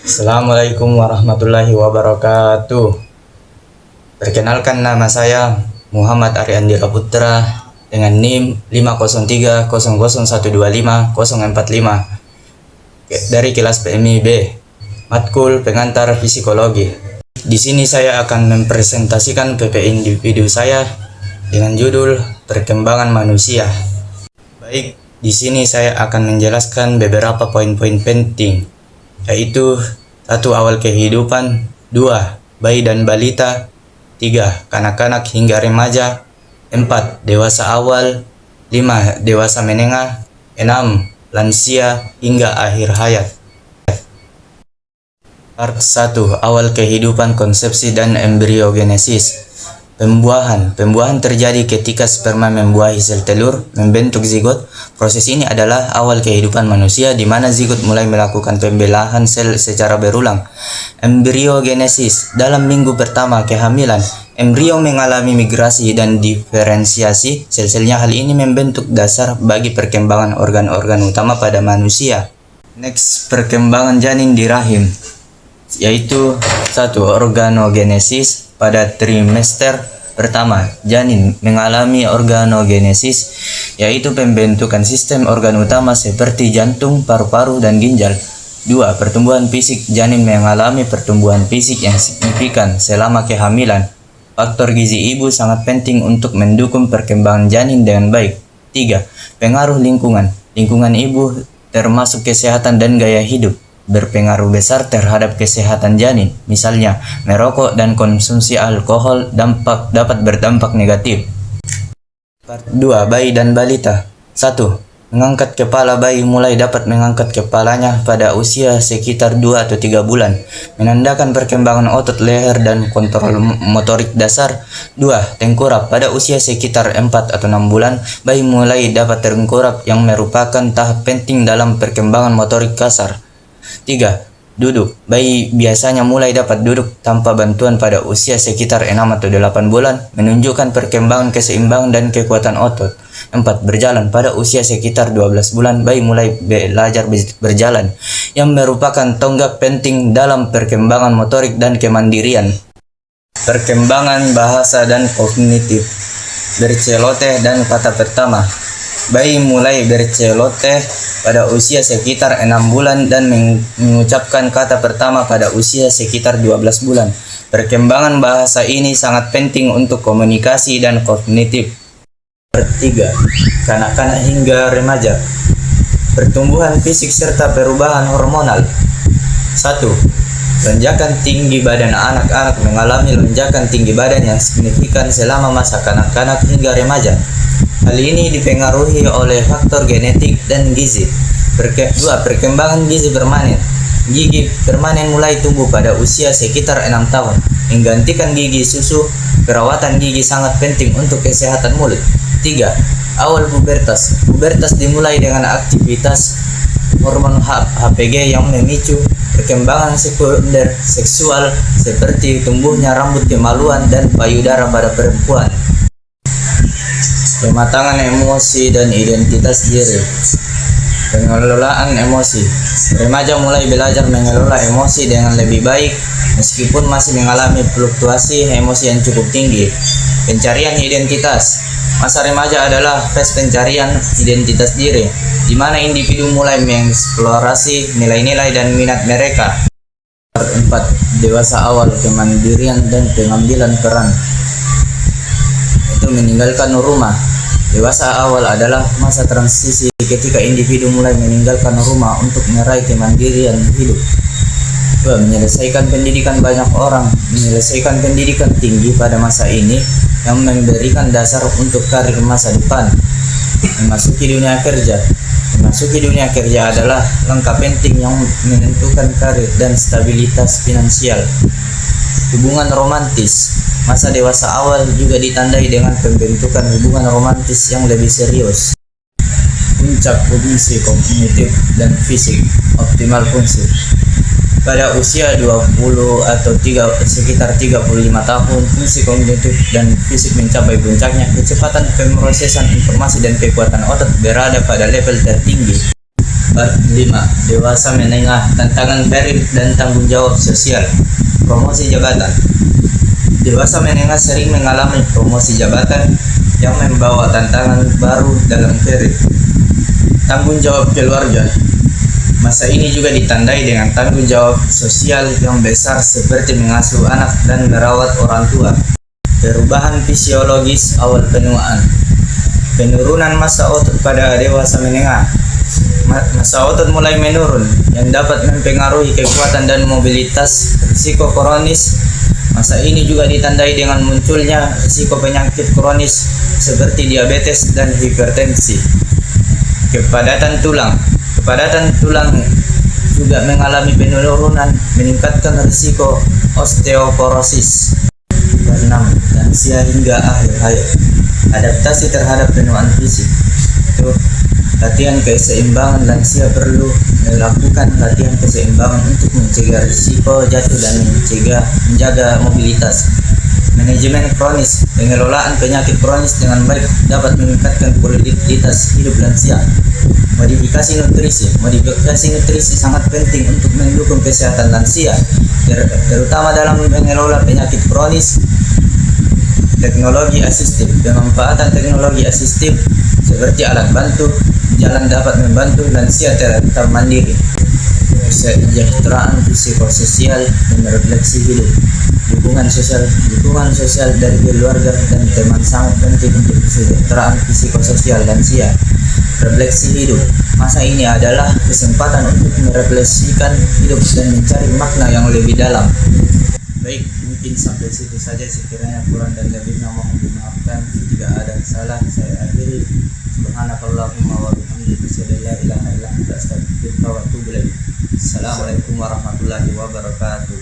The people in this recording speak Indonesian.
Assalamualaikum warahmatullahi wabarakatuh. Perkenalkan, nama saya Muhammad Ariandira Putra dengan NIM 50300125045 dari kelas PMIB, matkul pengantar psikologi. Di sini saya akan mempresentasikan PP individu saya dengan judul Perkembangan Manusia. Baik, di sini saya akan menjelaskan beberapa poin-poin penting, yaitu 1. Awal kehidupan, 2. Bayi dan balita, 3. Kanak-kanak hingga remaja, 4. Dewasa awal, 5. Dewasa menengah, 6. Lansia hingga akhir hayat. Part 1. Awal kehidupan, konsepsi dan embriogenesis. Pembuahan terjadi ketika sperma membuahi sel telur, membentuk zigot. Proses ini adalah awal kehidupan manusia, di mana zigot mulai melakukan pembelahan sel secara berulang. Embriogenesis. Dalam minggu pertama kehamilan, embrio mengalami migrasi dan diferensiasi sel-selnya. Hal ini membentuk dasar bagi perkembangan organ-organ utama pada manusia. Next, perkembangan janin di rahim, yaitu 1. Organogenesis. Pada trimester pertama, janin mengalami organogenesis, yaitu pembentukan sistem organ utama seperti jantung, paru-paru, dan ginjal. 2. Pertumbuhan fisik. Janin mengalami pertumbuhan fisik yang signifikan selama kehamilan. Faktor gizi ibu sangat penting untuk mendukung perkembangan janin dengan baik. 3. Pengaruh lingkungan. Lingkungan ibu termasuk kesehatan dan gaya hidup berpengaruh besar terhadap kesehatan janin. Misalnya, merokok dan konsumsi alkohol dapat berdampak negatif. Part 2. Bayi dan balita. 1. Mengangkat kepala. Bayi mulai dapat mengangkat kepalanya pada usia sekitar 2 atau 3 bulan, menandakan perkembangan otot leher dan kontrol motorik dasar. 2. Tengkurap. Pada usia sekitar 4 atau 6 bulan, bayi mulai dapat tengkurap yang merupakan tahap penting dalam perkembangan motorik kasar. 3. Duduk. Bayi biasanya mulai dapat duduk tanpa bantuan pada usia sekitar 6 atau 8 bulan, menunjukkan perkembangan keseimbangan dan kekuatan otot. 4. Berjalan. Pada usia sekitar 12 bulan, bayi mulai belajar berjalan, yang merupakan tonggak penting dalam perkembangan motorik dan kemandirian. Perkembangan bahasa dan kognitif. Berceloteh dan kata pertama. Bayi mulai berceloteh pada usia sekitar 6 bulan dan mengucapkan kata pertama pada usia sekitar 12 bulan. Perkembangan bahasa ini sangat penting untuk komunikasi dan kognitif. 3. Kanak-kanak hingga remaja. Pertumbuhan fisik serta perubahan hormonal. 1. Lonjakan tinggi badan. Anak-anak mengalami lonjakan tinggi badan yang signifikan selama masa kanak-kanak hingga remaja. Hal ini dipengaruhi oleh faktor genetik dan gizi. 2. Perkembangan gizi permanen. Gigi permanen mulai tumbuh pada usia sekitar 6 tahun, menggantikan gigi susu. Perawatan gigi sangat penting untuk kesehatan mulut. 3. Awal pubertas. Pubertas dimulai dengan aktivitas hormon HPG yang memicu perkembangan sekunder seksual seperti tumbuhnya rambut kemaluan dan payudara pada perempuan. Pematangan emosi dan identitas diri. Pengelolaan emosi. Remaja mulai belajar mengelola emosi dengan lebih baik, meskipun masih mengalami fluktuasi emosi yang cukup tinggi. Pencarian identitas. Masa remaja adalah fase pencarian identitas diri, di mana individu mulai mengeksplorasi nilai-nilai dan minat mereka. 4. Dewasa awal. Kemandirian dan pengambilan peran. Itu meninggalkan rumah. Dewasa awal adalah masa transisi ketika individu mulai meninggalkan rumah untuk meraih kemandirian hidup. 2. Menyelesaikan pendidikan. Banyak orang menyelesaikan pendidikan tinggi pada masa ini, yang memberikan dasar untuk karir masa depan. Memasuki dunia kerja. Memasuki dunia kerja adalah langkah penting yang menentukan karir dan stabilitas finansial. Hubungan romantis. Masa dewasa awal juga ditandai dengan pembentukan hubungan romantis yang lebih serius. Puncak fungsi kognitif dan fisik. Optimal fungsi. Pada usia 20 atau sekitar 35 tahun, fungsi kognitif dan fisik mencapai puncaknya. Kecepatan pemrosesan informasi dan kekuatan otot berada pada level tertinggi. 5. Dewasa menengah, tantangan karir dan tanggung jawab sosial. Promosi jabatan. Dewasa menengah sering mengalami promosi jabatan yang membawa tantangan baru dalam karir. Tanggung jawab keluarga. Masa ini juga ditandai dengan tanggung jawab sosial yang besar seperti mengasuh anak dan merawat orang tua. Perubahan fisiologis awal penuaan. Penurunan massa otot pada dewasa menengah. Massa otot mulai menurun yang dapat mempengaruhi kekuatan dan mobilitas. Risiko kronis. Masa ini juga ditandai dengan munculnya risiko penyakit kronis seperti diabetes dan hipertensi. Kepadatan tulang. Kepadatan tulang juga mengalami penurunan, meningkatkan risiko osteoporosis. 6. Lansia hingga akhir hayat. Adaptasi terhadap penuaan fisik. Latihan keseimbangan. Lansia perlu melakukan latihan keseimbangan untuk mencegah risiko jatuh dan menjaga mobilitas. Manajemen kronis. Pengelolaan penyakit kronis dengan baik dapat meningkatkan kualitas hidup lansia. Modifikasi nutrisi. Modifikasi nutrisi sangat penting untuk mendukung kesehatan lansia, terutama dalam mengelola penyakit kronis. Teknologi asistif. Pemanfaatan teknologi asistif seperti alat bantu jalan dapat membantu lansia tetap mandiri. Kesejahteraan psikososial dan refleksi hidup. Dukungan sosial dari keluarga dan teman sangat penting untuk kesejahteraan psikososial lansia. Refleksi hidup. Masa ini adalah kesempatan untuk merefleksikan hidup dan mencari makna yang lebih dalam. Baik, mungkin sampai situ saja, sekiranya kurang dan lebihnya mohon dimaafkan. Jika ada salah saya akhiri. Subhanakallahumma wa bihamdika asyhadu an la ilaha illa anta astaghfiruka wa atubu ilaik. Assalamualaikum warahmatullahi wabarakatuh.